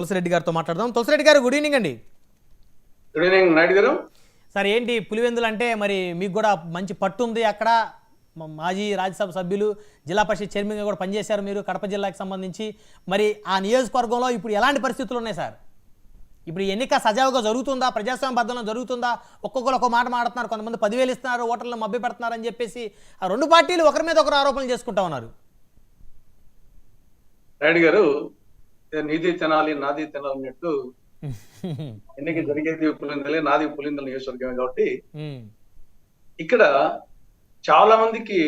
తులసిరెడ్డి గారితో మాట్లాడదాం. తులసిరెడ్డి గారు గుడ్ ఈవినింగ్ అండి. గుడ్ ఈవినింగ్ నాయుడు గారు. సార్ ఏంటి పులివెందులు అంటే మరి మీకు కూడా మంచి పట్టు ఉంది. అక్కడ మాజీ రాజ్యసభ సభ్యులు, జిల్లా పరిషత్ చైర్మన్గా కూడా పనిచేశారు మీరు కడప జిల్లాకి సంబంధించి. మరి ఆ నియోజకవర్గంలో ఇప్పుడు ఎలాంటి పరిస్థితులు ఉన్నాయి సార్? ఇప్పుడు ఎన్నిక సజావుగా జరుగుతుందా? ప్రజాస్వామ్యబద్ధంగా జరుగుతుందా? ఒక్కొక్కరు ఒక మాట మాడుతున్నారు, కొంతమంది 10,000 ఇస్తున్నారు, ఓటర్లను మభ్య పెడుతున్నారని చెప్పేసి ఆ రెండు పార్టీలు ఒకరి మీద ఒకరు ఆరోపణలు చేసుకుంటా ఉన్నారు. నాయుడు గారు, నీది తినాలి నాది తినాలి అన్నట్టు ఎన్నిక జరిగేది పులిందలే, నాది పులిందల నియోజకవర్గమే. కాబట్టి ఇక్కడ చాలా మందికి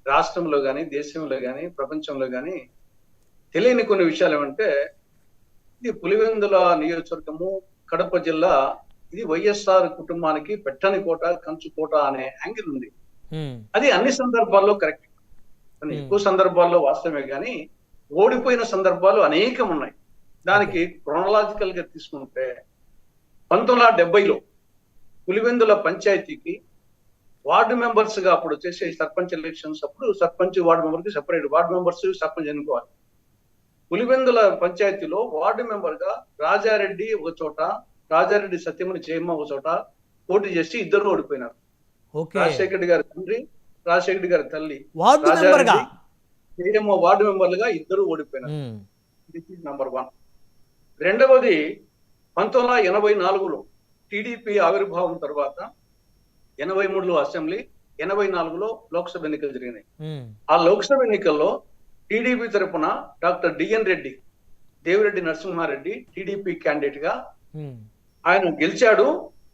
రాష్ట్రంలో కానీ దేశంలో కానీ ప్రపంచంలో కానీ తెలియని కొన్ని విషయాలు ఏమంటే, ఇది పులివెందుల నియోజకవర్గము కడప జిల్లా, ఇది వైఎస్ఆర్ కుటుంబానికి పెట్టని కోట, కంచు కోట అనే యాంగిల్ ఉంది. అది అన్ని సందర్భాల్లో కరెక్ట్, కానీ ఎక్కువ సందర్భాల్లో వాస్తవమే. కానీ ఓడిపోయిన సందర్భాలు అనేకం ఉన్నాయి. దానికి క్రోనలాజికల్ గా తీసుకుంటే 1970లో పులివెందుల పంచాయతీకి వార్డు మెంబర్స్ గా అప్పుడు వచ్చేసి సర్పంచ్ ఎలక్షన్స్ అప్పుడు సర్పంచ్ వార్డు మెంబర్ కి సెపరేట్ వార్డు మెంబర్స్ సర్పంచ్ ఎన్నుకోవాలి. పులివెందుల పంచాయతీలో వార్డు మెంబర్ గా రాజారెడ్డి ఒక చోట, రాజారెడ్డి సత్యమణి జయమ్మ ఒక చోట పోటీ చేసి ఇద్దరు ఓడిపోయినారు. రాజశేఖర రెడ్డి గారి తండ్రి, రాజశేఖర రెడ్డి గారి తల్లి రాజారెడ్డి జయమ్మ వార్డు మెంబర్లుగా ఇద్దరు ఓడిపోయినారు. This is number 1. రెండవది 1984లో టీడీపీ ఆవిర్భావం తర్వాత 83లో అసెంబ్లీ, 84లో లోక్సభ ఎన్నికలు జరిగినాయి. ఆ లోక్సభ ఎన్నికల్లో టీడీపీ తరఫున doctor DN Reddy, Devireddy Narasimha Reddy TDP candidate గా ఆయన గెలిచాడు.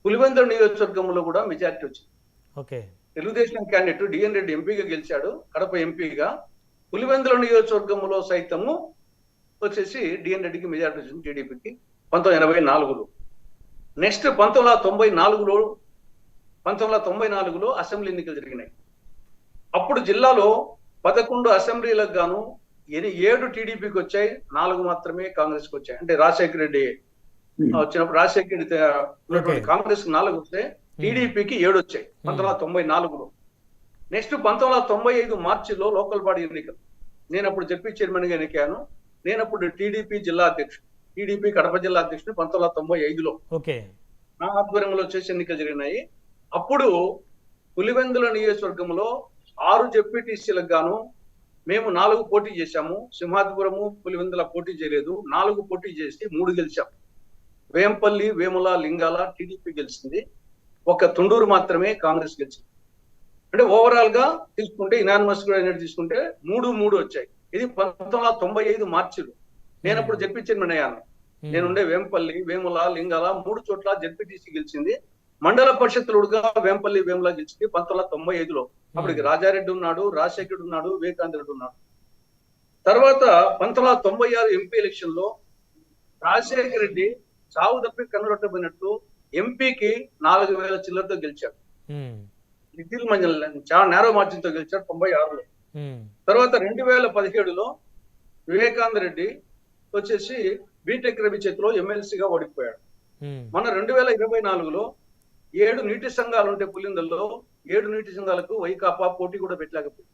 పులివెందుల నియోజకవర్గంలో కూడా మెజారిటీ వచ్చింది. తెలుగుదేశం క్యాండిడేట్ డిఎన్ రెడ్డి ఎంపీగా గెలిచాడు, కడప ఎంపీగా. పులివెందుల నియోజకవర్గంలో సైతము వచ్చేసి డిఎన్ రెడ్డికి మెజారిటీ వచ్చింది టీడీపీకి 1984లో. నెక్స్ట్ 1994లో అసెంబ్లీ ఎన్నికలు జరిగినాయి. అప్పుడు జిల్లాలో 11 అసెంబ్లీలకు గాను 7 టీడీపీకి వచ్చాయి, 4 మాత్రమే కాంగ్రెస్ కి వచ్చాయి. అంటే రాజశేఖర రెడ్డి వచ్చినప్పుడు రాజశేఖర రెడ్డి ఉన్నటువంటి కాంగ్రెస్ 4 వస్తే టీడీపీకి 7 వచ్చాయి 1994లో. నెక్స్ట్ 1995 మార్చిలో లోకల్ బాడీ ఎన్నికలు. నేను అప్పుడు జెడ్పీ చైర్మన్ గా ఎన్నికాను. నేను అప్పుడు టీడీపీ జిల్లా అధ్యక్షుడు, టీడీపీ కడప జిల్లా అధ్యక్షుడు 1995లో. నా ఆధ్వర్యంలో వచ్చేసి ఎన్నికలు జరిగినాయి. అప్పుడు పులివెందుల నియోజకవర్గంలో 6 జెడ్పీటీసీలకు గాను మేము 4 పోటీ చేశాము. సింహాద్రిపురము, పులివెందుల పోటీ చేయలేదు. 4 పోటీ చేసి 3 గెలిచాం. వేంపల్లి, వేముల, లింగాల టీడీపీ గెలిచింది. ఒక తుండూరు మాత్రమే కాంగ్రెస్ గెలిచింది. అంటే ఓవరాల్ గా తీసుకుంటే ఇనానిమస్ కూడా తీసుకుంటే 3 వచ్చాయి. ఇది 1995 మార్చిలో. నేను అప్పుడు జెడ్పీ చైర్మన్ అయ్యాను. నేనుండే వేంపల్లి, వేముల, లింగాల 3 చోట్ల జెడ్పీటీసీ గెలిచింది. మండల పరిషత్తులుగా వేంపల్లి, వేముల గెలిచింది 1995లో. అప్పటికి రాజారెడ్డి ఉన్నాడు, రాజశేఖరుడు ఉన్నాడు, వివేకానంద రెడ్డి ఉన్నాడు. తర్వాత 1996 ఎంపీ ఎలక్షన్ లో రాజశేఖర రెడ్డి చావు తప్పి కన్నులట్టబోయినట్టు ఎంపీకి 4,000 చిల్లరతో గెలిచాడు. నిఖిల్ మంజల్ చాలా నేరో మార్జిన్ తో గెలిచాడు 96లో. తర్వాత 2017లో వివేకానంద రెడ్డి వచ్చేసి బీటెక్ రవి చేతిలో ఎమ్మెల్సీగా ఓడిపోయాడు. మన 2024లో 7 నీటి సంఘాలు ఉంటే పులిందల్లో 7 నీటి సంఘాలకు వైకాపా పోటీ కూడా పెట్టలేకపోయింది.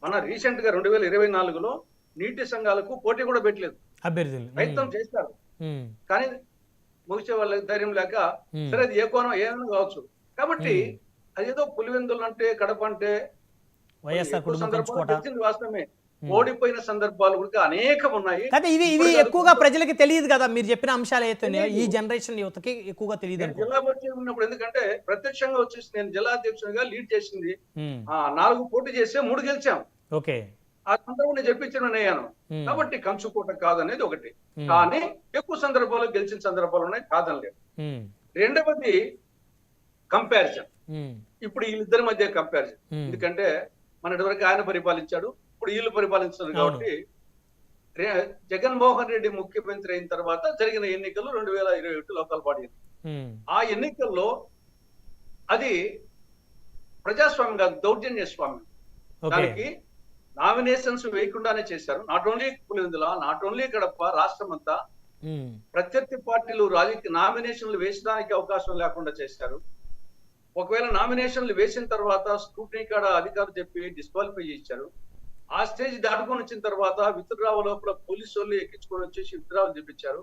మన రీసెంట్ గా 2024లో నీటి సంఘాలకు పోటీ కూడా పెట్టలేదు. ప్రయత్నం చేస్తారు కానీ ముగిసే వాళ్ళకి ధైర్యం లేక, సరే అది ఏ కోణం ఏమైనా కావచ్చు. కాబట్టి అదేదో పులివెందులు అంటే కడప అంటే వాస్తవమే, ఓడిపోయిన సందర్భాలు కూడా అనేకం ఉన్నాయి. ఇవి ఎక్కువగా ప్రజలకి తెలియదు కదా, మీరు చెప్పిన అంశాలు అయితే ఈ జనరేషన్ యువతకి ఎక్కువగా తెలియదు. జిల్లా పరిషత్ ఉన్నప్పుడు ఎందుకంటే ప్రత్యక్షంగా వచ్చేసి నేను జిల్లా అధ్యక్షునిగా లీడ్ చేసింది. 4 పోటీ చేస్తే 3 గెలిచాం. ఆ సందర్భం నేను చెప్పించడం అయ్యాను. కాబట్టి కంచుకోట కాదనేది ఒకటి. కానీ ఎక్కువ సందర్భాల్లో గెలిచిన సందర్భాలు ఉన్నాయి, కాదనలేదు. రెండవది కంపారిజన్. ఇప్పుడు వీళ్ళిద్దరి మధ్య కంపారిజన్. ఎందుకంటే మన వరకు ఆయన పరిపాలించాడు, ఇప్పుడు వీళ్ళు పరిపాలించారు. కాబట్టి జగన్మోహన్ రెడ్డి ముఖ్యమంత్రి అయిన తర్వాత జరిగిన ఎన్నికలు 2021 లోకల్ బాడీ. ఆ ఎన్నికల్లో అది ప్రజాస్వామ్యం కాదు, దౌర్జన్య స్వామ్యం. దానికి నామినేషన్స్ వేయకుండానే చేశారు. Not only Pulivendula, not only Kadapa, రాష్ట్రం అంతా ప్రత్యర్థి పార్టీలు రాజకీయ నామినేషన్లు వేసడానికి అవకాశం లేకుండా చేశారు. ఒకవేళ నామినేషన్లు వేసిన తర్వాత స్క్రూటినీ కాడ అధికారులు చెప్పి డిస్క్వాలిఫై చేశారు. ఆ స్టేజ్ దాటుకొని వచ్చిన తర్వాత విత్డ్రావ లోపల పోలీసు వాళ్ళు ఎక్కించుకొని వచ్చేసి విత్డ్రావల్ చేపించారు.